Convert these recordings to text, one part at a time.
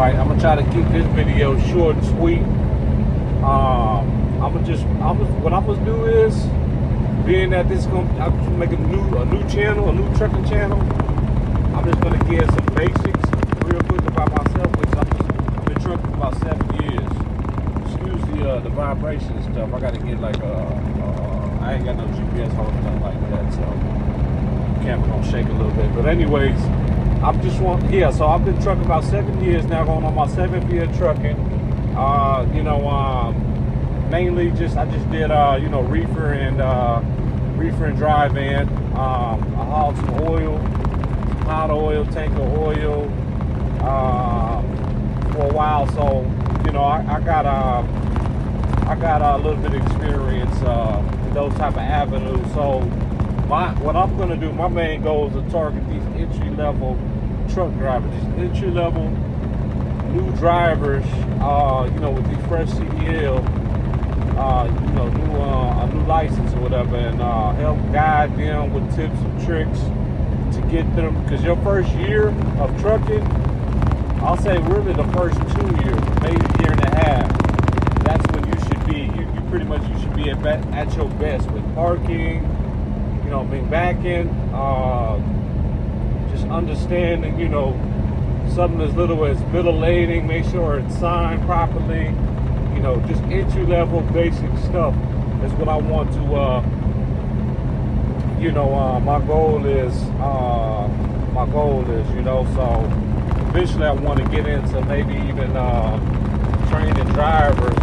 right, I'm gonna try to keep this video short and sweet. What I'm gonna do is, being that I'm just making a new channel, a new trucking channel. I'm just gonna give some basics real quick about myself, which I've been trucking for about 7 years. Excuse the vibration and stuff. I gotta get like I ain't got no GPS or nothing like that, so the camera gonna shake a little bit. But anyways, so I've been trucking about 7 years now, going on my 7th year trucking. Mainly I just did reefer and dry van. I hauled some oil, hot oil, tanker oil for a while. So I got a little bit of experience in those type of avenues. So what I'm gonna do, my main goal is to target these entry level truck drivers, these entry level new drivers, with these fresh CDL, a new license or whatever, and help guide them with tips and tricks to get them. Because your first year of trucking, I'll say really the first 2 years, maybe a year and a half, that's when you should be. You should be at your best with parking, being backing, just understanding, something as little as bill of lading, make sure it's signed properly, just entry level basic stuff is what I want to, my goal is, so eventually I want to get into maybe even training drivers,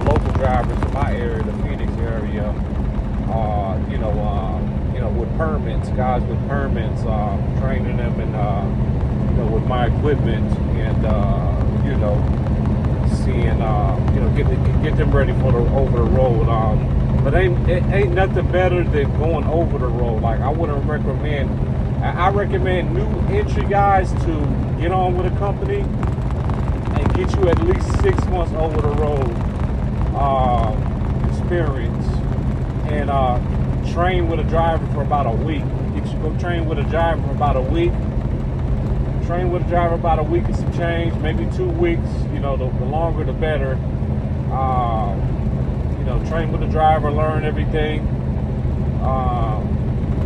local drivers in my area, the Phoenix area, with permits, guys with permits, training them and, with my equipment and, seeing, get them ready for over the road. But it ain't nothing better than going over the road. Like I recommend new entry guys to get on with a company and get you at least 6 months over the road experience, and train with a driver for about a week. Go train with a driver for about a week. Train with a driver about a week and some change, maybe 2 weeks. The longer the better. Train with a driver, learn everything,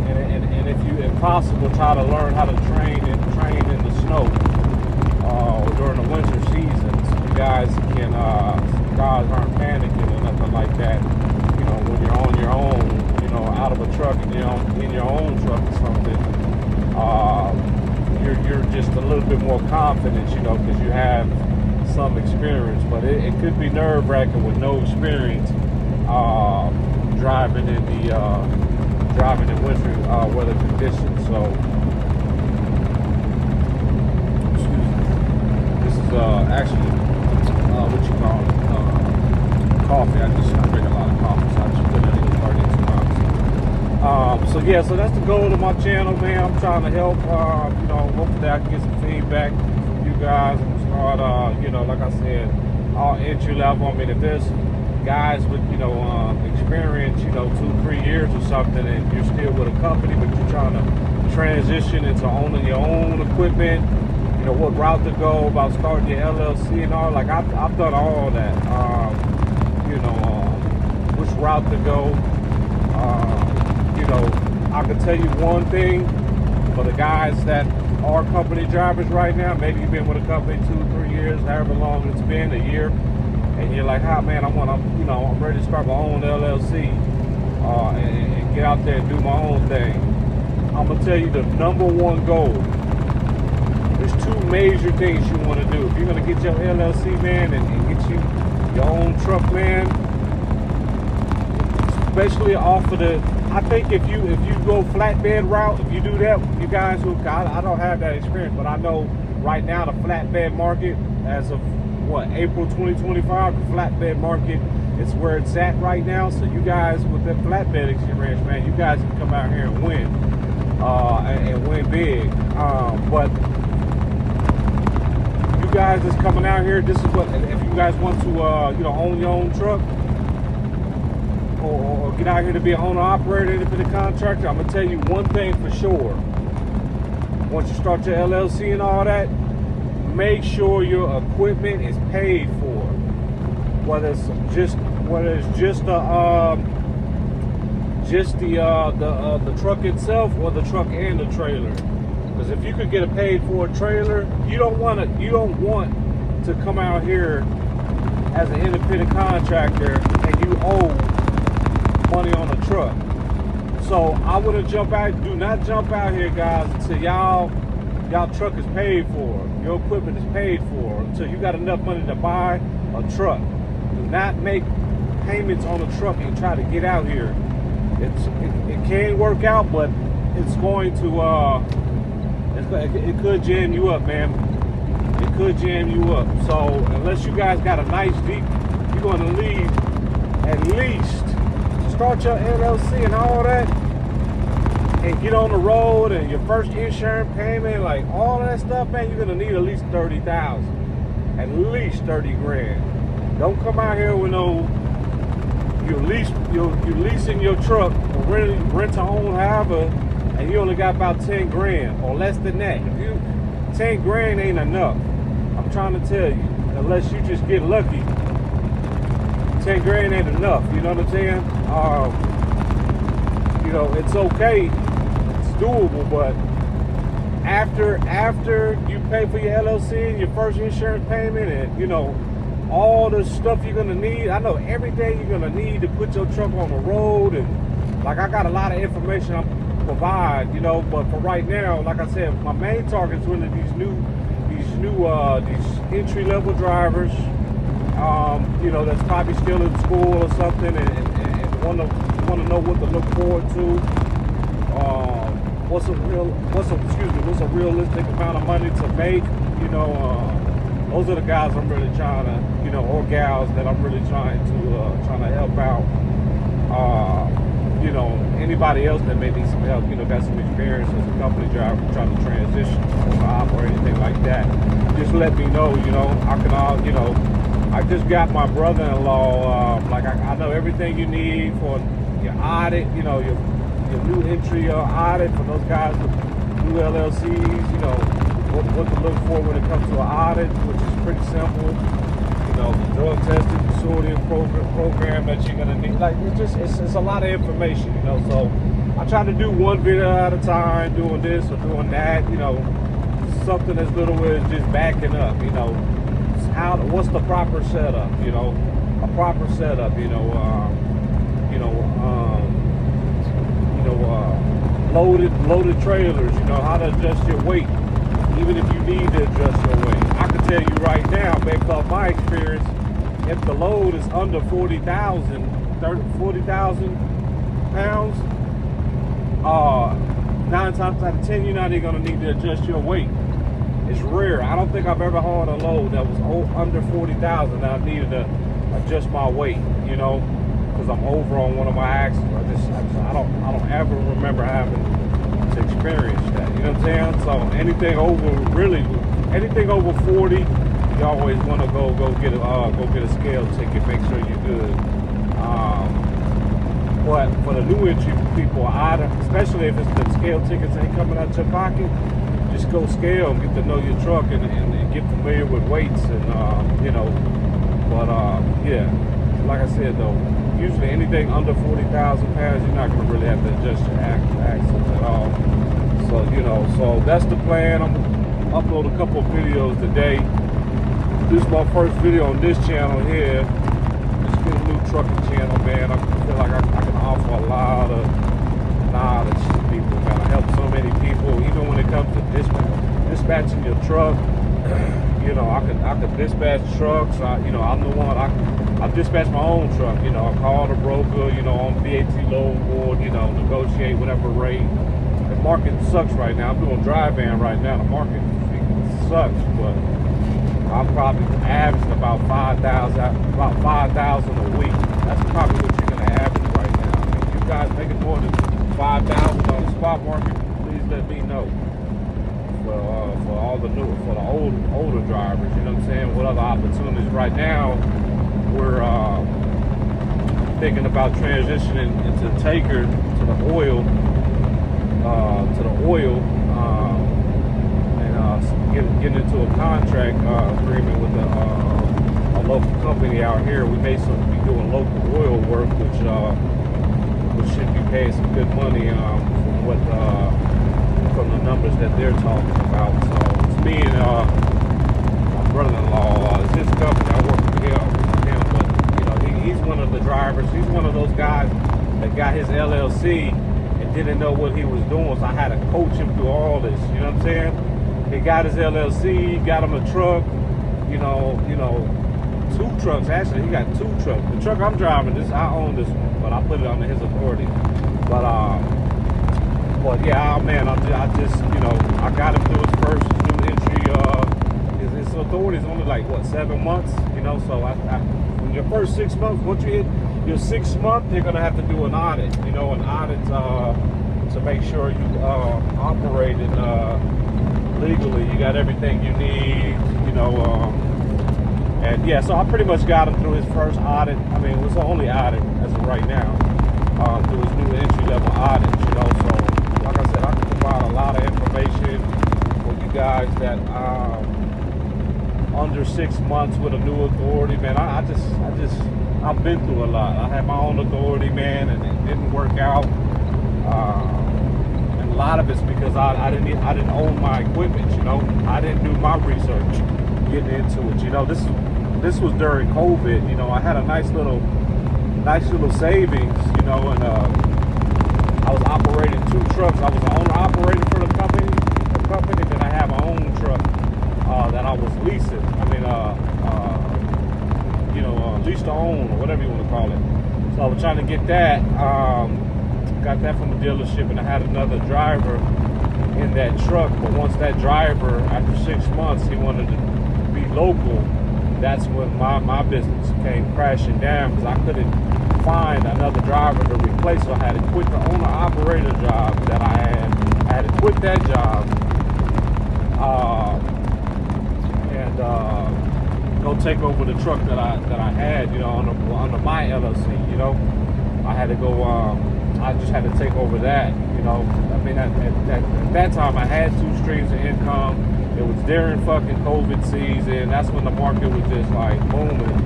and if possible, try to learn how to train in the snow or during the winter seasons. You guys aren't panicking or nothing like that. When you're on your own, out of a truck and in your own truck or something, you're just a little bit more confident, because you have some experience. But it could be nerve-wracking with no experience driving in winter weather conditions. So this is actually what you call coffee. I drink a lot of coffee, so I just put it in 32 ounces. So that's the goal of my channel, man. I'm trying to help. Hopefully I can get some feedback from you guys and start. Like I said, all entry level. I mean, if there's guys with experience, 2-3 years or something, and you're still with a company, but you're trying to transition into owning your own equipment, what route to go, about starting your LLC and all. Like I've done all that. Which route to go. I can tell you one thing for the guys that are company drivers right now. Maybe you've been with a company 2-3 years, however long it's been, a year, and you're like, man, I'm ready to start my own LLC and get out there and do my own thing. I'm gonna tell you the number one goal. There's 2 major things you want to do. If you're gonna get your LLC, man, and get you your own truck, man, especially off of I think if you go flatbed route, if you do that, you guys I don't have that experience, but I know right now the flatbed market, as of April 2025, the flatbed market is where it's at right now. So you guys with that flatbed experience, man, you guys can come out here and win, and win big. But you guys that's coming out here, this is what, if you guys want to own your own truck, or get out here to be an owner operator, independent contractor, I'm gonna tell you one thing for sure. Once you start your LLC and all that, make sure your equipment is paid for, whether it's just the truck itself or the truck and the trailer. Because if you could get a paid for trailer, you don't want to come out here as an independent contractor and you owe money on a truck. So I wouldn't do not jump out here, guys, until y'all truck is paid for, your equipment is paid for, until you got enough money to buy a truck. Do not make payments on a truck and try to get out here. It can work out, but it's going to it could jam you up, man. It could jam you up. So unless you guys got a nice deep, you're going to leave at least start your LLC and all that, and get on the road, and your first insurance payment, like all that stuff, man, you're gonna need at least 30,000, at least 30 grand. Don't come out here with no you're leasing your truck or rent to own, however, and you only got about 10 grand or less than that. If you 10 grand ain't enough. I'm trying to tell you, unless you just get lucky. 10 grand ain't enough, you know what I'm saying? You know, it's okay, it's doable, but after you pay for your LLC and your first insurance payment and, you know, all the stuff you're gonna need, I know everything you're gonna need to put your truck on the road, and like I got a lot of information I provide, you know, but for right now, like I said, my main target is really these entry-level drivers, you know, that's probably still in school or something, and want to know what to look forward to. What's a realistic amount of money to make? You know, those are the guys I'm really trying to, you know, or gals that I'm really trying to help out. You know, anybody else that may need some help, you know, got some experience as a company driver trying to transition or anything like that, just let me know. You know, I can all, you know. I just got my brother-in-law, like I know everything you need for your audit, you know, your new entry audit for those guys with new LLCs, you know, what to look for when it comes to an audit, which is pretty simple. You know, the drug testing, consortium program that you're gonna need. Like it's a lot of information, you know. So I try to do one video at a time, doing this or doing that, you know, something as little as just backing up, you know. What's the proper setup? You know, a proper setup. Loaded trailers. You know, how to adjust your weight, even if you need to adjust your weight. I can tell you right now, based off my experience, if the load is under 40,000 pounds, 9 times out of 10, you're not even gonna need to adjust your weight. It's rare. I don't think I've ever hauled a load that was under 40,000 that I needed to adjust my weight, you know, because I'm over on one of my axles. I don't ever remember having to experience that. You know what I'm saying? So anything over 40, you always want to go get a scale ticket, make sure you're good. But for the new entry people, especially if it's the scale tickets ain't coming out your pocket, just go scale and get to know your truck and get familiar with weights and you know. But yeah, like I said though, usually anything under 40,000 pounds, you're not gonna really have to adjust your axles at all. So you know, so that's the plan. I'm gonna upload a couple of videos today. This is my first video on this channel here. Just get a new trucking channel, man. I feel like I can offer a lot of knowledge to people, man. I help so many people, even when it comes to dispatching your truck. You know, I could dispatch trucks. You know, I'm the one. I dispatch my own truck. You know, I call the broker. You know, on BAT load board. You know, negotiate whatever rate. The market sucks right now. I'm doing dry van right now. The market sucks, but I'm probably averaging about 5,000 a week. That's probably what you're gonna average right now. If you guys making more than 5,000 on the spot market, please let me know. For all the older drivers, you know what I'm saying? What other opportunities right now? We're thinking about transitioning into Taker to the oil, and getting into a contract agreement with a local company out here. We may soon be doing local oil work, which should be paying some good money from the numbers that they're talking about. So it's me and my brother-in-law. It's his company. I work for him, but he's one of the drivers. He's one of those guys that got his LLC and didn't know what he was doing, so I had to coach him through all this. You know what I'm saying? He got his LLC, got him a truck. Two trucks. Actually, he got two trucks. The truck I'm driving, I own this one, but I put it under his authority. But yeah, man, I got him through his first new entry. His authority is only like 7 months. So in your first 6 months, once you hit your 6th month, you're gonna have to do an audit. An audit to make sure you operating legally. You got everything you need. And yeah, so I pretty much got him through his first audit. I mean, it was the only audit as of right now, through his new entry-level audit, So, like I said, I can provide a lot of information for you guys that under 6 months with a new authority, man. I've been through a lot. I had my own authority, man, and it didn't work out. And a lot of it's because I didn't own my equipment, I didn't do my research getting into it. This was during COVID. I had a nice little savings, and I was operating 2 trucks. I was the owner operating for the company, then I have my own truck that I was leasing. Lease to own, or whatever you want to call it. So I was trying to get that. Got that from the dealership, and I had another driver in that truck. But once that driver, after 6 months, he wanted to be local. That's when my business came crashing down, because I couldn't find another driver to replace. So I had to quit the owner-operator job that I had. I had to quit that job and go take over the truck that I had, under my LLC. I had to go. I just had to take over that. At that time I had 2 streams of income. It was during fucking COVID season. That's when the market was just like booming.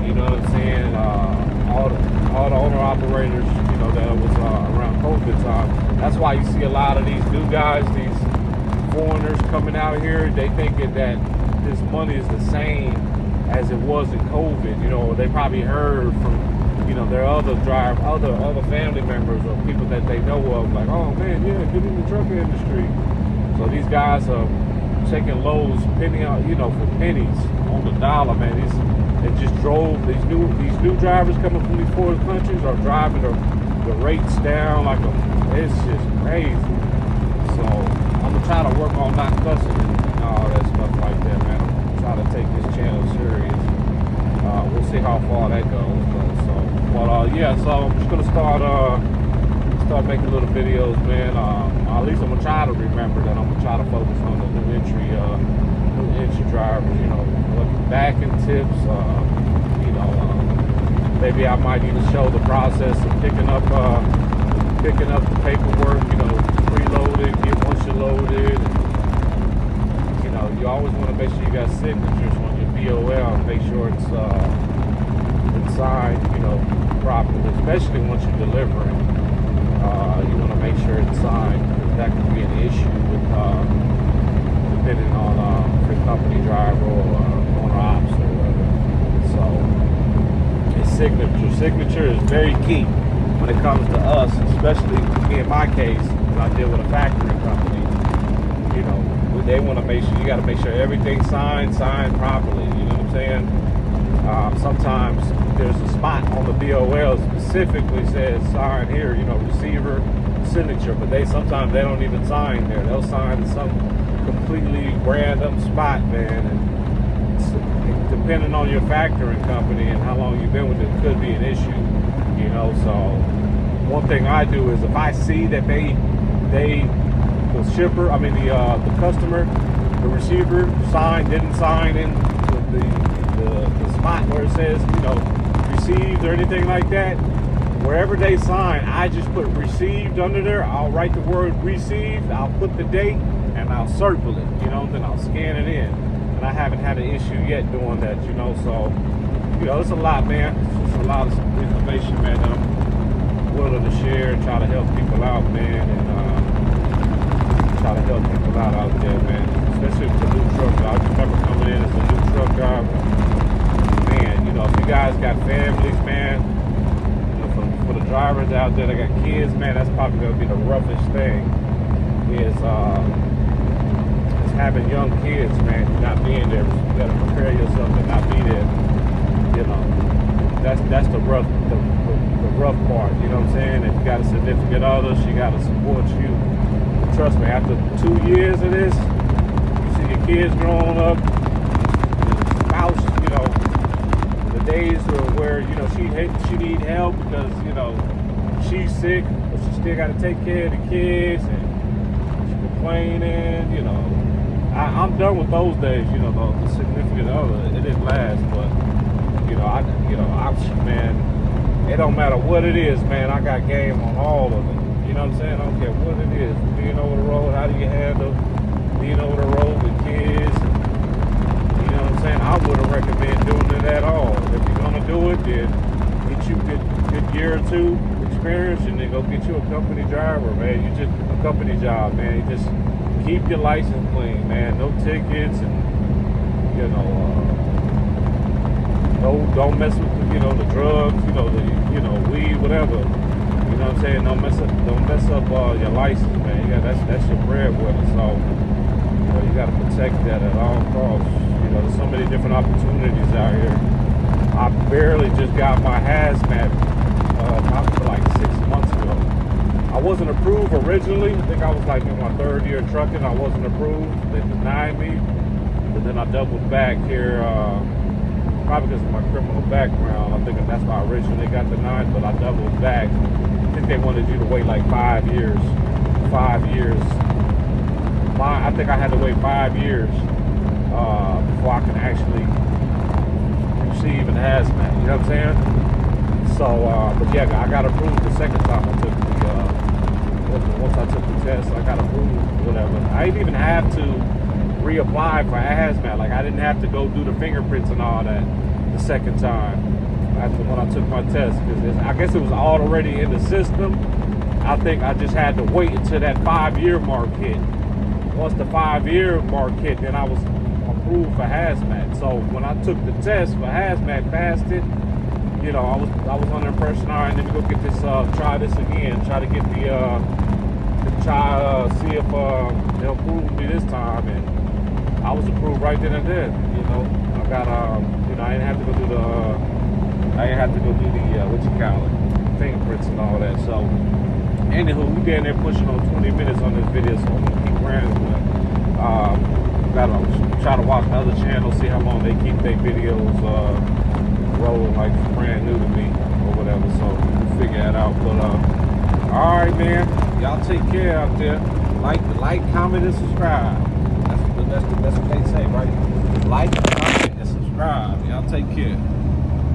You know what I'm saying? All the owner operators, that was around COVID time. That's why you see a lot of these new guys, these foreigners coming out here. They thinking that this money is the same as it was in COVID. They probably heard from their other family members or people that they know of, like, oh man, yeah, get in the truck industry. So these guys are taking loads, for pennies on the dollar, man. They just drove these new drivers coming from these foreign countries are driving the rates down it's just crazy. So I'm gonna try to work on not cussing and all that stuff like that, man. I'm trying to take this channel serious. We'll see how far that goes. So I'm just gonna start making little videos, man. At least I'm gonna try to remember that I'm gonna try to focus on the new entry drivers. Looking back in tips. Maybe I might even show the process of picking up the paperwork. Preloaded, once you're loaded. And, you always want to make sure you got signatures on your BOL. Make sure it's signed, properly, especially once you're delivering. You want to make sure it's signed, because that could be an issue with depending on the company driver or owner ops or whatever. So it's signature is very key when it comes to us, especially me in my case, when I deal with a factory company. They want to make sure, you got to make sure everything's signed properly. You know what I'm saying? Sometimes there's a spot on the BOL specifically says sign here, receiver signature, but sometimes they don't even sign there. They'll sign in some completely random spot, man. And depending on your factoring company and how long you've been with it, could be an issue. So one thing I do is, if I see that the shipper, the customer, the receiver didn't sign in the spot where it says, received or anything like that, wherever they sign, I just put received under there. I'll write the word received. I'll put the date, and I'll circle it, then I'll scan it in. And I haven't had an issue yet doing that, so, it's a lot, man. It's just a lot of information, man, that I'm willing to share and try to help people out, man, and try to help people out there, man, especially with the new truck. I remember coming in as a new truck driver. Man, if you guys got families, man, for the drivers out there that got kids, man, that's probably going to be the roughest thing is having young kids, man, not being there. You got to prepare yourself to not be there. That's the rough part, you know what I'm saying? If you got a significant other, she got to support you. But trust me, after 2 years of this, you see your kids growing up, your spouse, the days where she need help because she's sick, but she still got to take care of the kids and she's complaining. I'm done with those days. The significant other, it didn't last, but man, it don't matter what it is, man. I got game on all of it. You know what I'm saying? I don't care what it is. Being over the road, how do you handle being over the road with kids? You know what I'm saying? I wouldn't recommend doing it at all. If you're gonna do it, then get you a good year or two experience, and then go get you a company driver, man. A company job, man. You just keep your license clean, man. No tickets, and don't mess with the drugs, the weed, whatever. You know what I'm saying? Don't mess up your license, man. That's your breadwinner. So you got to protect that at all costs. There's so many different opportunities out here. I barely just got my hazmat probably like 6 months ago. I wasn't approved originally. I think I was like in my 3rd year trucking. I wasn't approved. They denied me, but then I doubled back here. Probably because of my criminal background. I think that's why I originally got denied, but I doubled back. I think they wanted you to wait like 5 years. 5 years. I think I had to wait 5 years before I can actually receive an hazmat. You know what I'm saying? So, but yeah, I got approved the second time I took once I took the test, I got approved, whatever. I didn't even have to reapply for hazmat. Like, I didn't have to go do the fingerprints and all that the second time after when I took my test, because I guess it was already in the system. I think I just had to wait until that 5-year mark hit. Once the 5-year mark hit, then I was approved for hazmat. So when I took the test for hazmat, passed it, I was under the impression, all right, let me go get this, try this again, try to get see if they'll approve me this time. And I was approved right then and there. I got I didn't have to go do the fingerprints and all that. So anywho, we getting there pushing on 20 minutes on this video, so I'm gonna keep rambling. Gotta try to watch the other channels, see how long they keep their videos rolling like it's brand new to me or whatever. So we'll figure that out. But all right, man, y'all take care out there. Like, comment, and subscribe. That's what they say, right? Like, comment, and subscribe. Y'all take care.